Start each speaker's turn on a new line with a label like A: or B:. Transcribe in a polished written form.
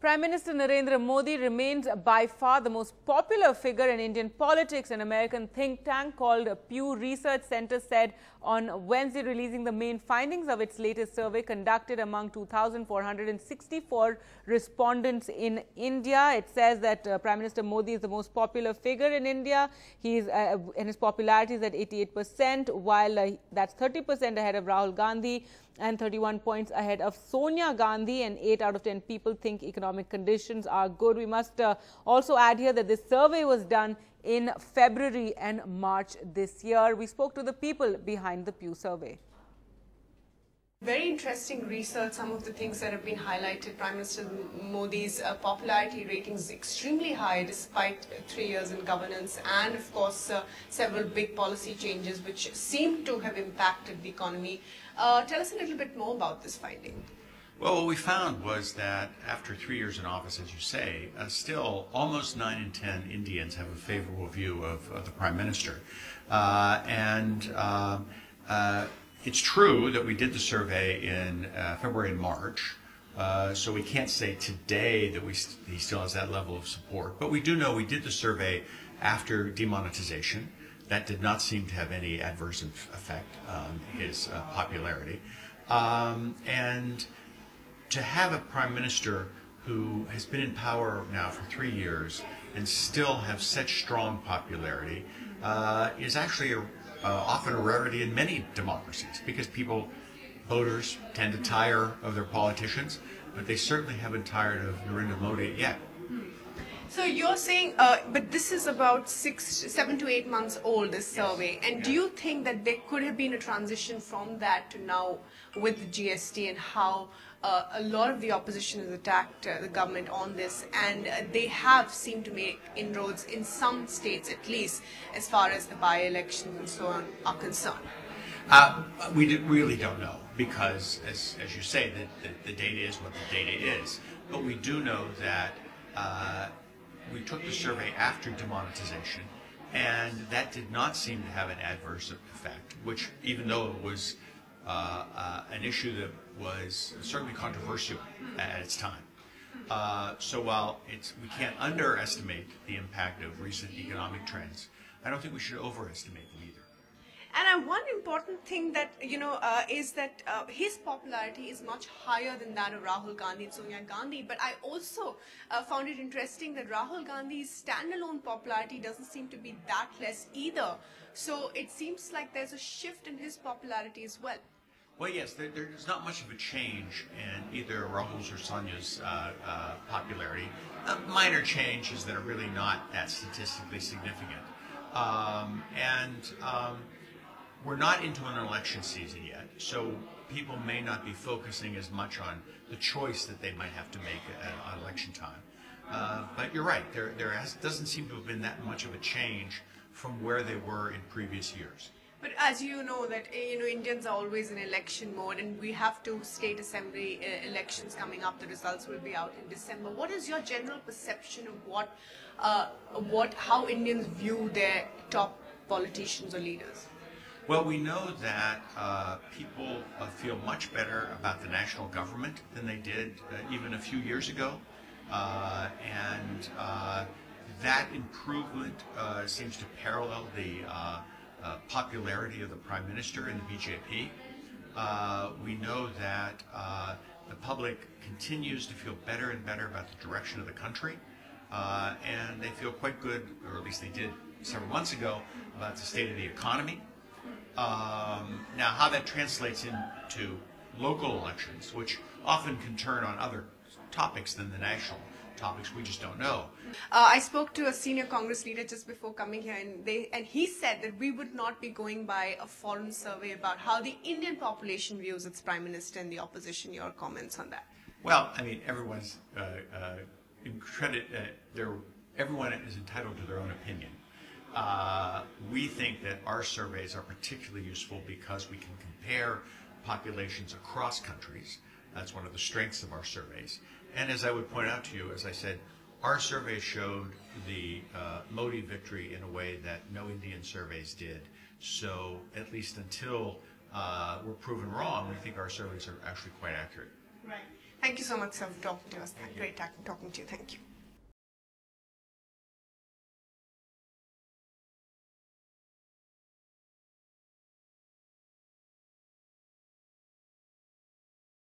A: Prime Minister Narendra Modi remains by far the most popular figure in Indian politics. An American think tank called Pew Research Center said on Wednesday, releasing the main findings of its latest survey conducted among 2,464 respondents in India. It says that Prime Minister Modi is the most popular figure in India. And his popularity is at 88%, while that's 30% ahead of Rahul Gandhi and 31 points ahead of Sonia Gandhi, and 8 out of 10 people think economic conditions are good. We must also add here that this survey was done in February and March this year. We spoke to the people behind the Pew survey.
B: Very interesting research. Some of the things that have been highlighted. Prime Minister Modi's popularity ratings is extremely high despite 3 years in governance, and of course several big policy changes which seem to have impacted the economy. Tell us a little bit more about this finding.
C: Well, what we found was that after 3 years in office, as you say, still almost 9 in 10 Indians have a favorable view of the Prime Minister. It's true that we did the survey in February and March, so we can't say today that he still has that level of support. But we do know we did the survey after demonetization. That did not seem to have any adverse effect on his popularity. And to have a Prime Minister who has been in power now for 3 years and still have such strong popularity is actually often a rarity in many democracies, because voters tend to tire of their politicians, but they certainly haven't tired of Narendra Modi yet.
B: So you're saying, but this is about 7 to 8 months old, this survey, and do you think that there could have been a transition from that to now with the GST, and how a lot of the opposition has attacked the government on this, and they have seemed to make inroads in some states at least as far as the by-elections and so on are concerned?
C: We really don't know, because as you say, the data is what the data is. But we do know that we took the survey after demonetization, and that did not seem to have an adverse effect, which, even though it was an issue that was certainly controversial at its time. So while we can't underestimate the impact of recent economic trends, I don't think we should overestimate them either.
B: And one important thing that, is that his popularity is much higher than that of Rahul Gandhi and Sonia Gandhi. But I also found it interesting that Rahul Gandhi's standalone popularity doesn't seem to be that less either. So it seems like there's a shift in his popularity as well.
C: Well, yes, there's not much of a change in either Rahul's or Sonia's popularity. Minor changes that are really not that statistically significant. We're not into an election season yet, so people may not be focusing as much on the choice that they might have to make at election time. But you're right, there doesn't seem to have been that much of a change from where they were in previous years.
B: But as you know that Indians are always in election mode, and we have 2 state assembly elections coming up. The results will be out in December. What is your general perception of how Indians view their top politicians or leaders?
C: Well, we know that people feel much better about the national government than they did even a few years ago, and that improvement seems to parallel the popularity of the Prime Minister and the BJP. We know that the public continues to feel better and better about the direction of the country, and they feel quite good, or at least they did several months ago, about the state of the economy. Now, how that translates into local elections, which often can turn on other topics than the national topics, we just don't know.
B: I spoke to a senior Congress leader just before coming here, and he said that we would not be going by a foreign survey about how the Indian population views its Prime Minister and the opposition. Your comments on that?
C: Well, I mean, everyone's everyone is entitled to their own opinion. We think that our surveys are particularly useful because we can compare populations across countries. That's one of the strengths of our surveys. And as I would point out to you, as I said, our survey showed the Modi victory in a way that no Indian surveys did. So at least until we're proven wrong, we think our surveys are actually quite accurate.
B: Right. Thank you so much, sir, for talking to us. Great talking to you. Thank you.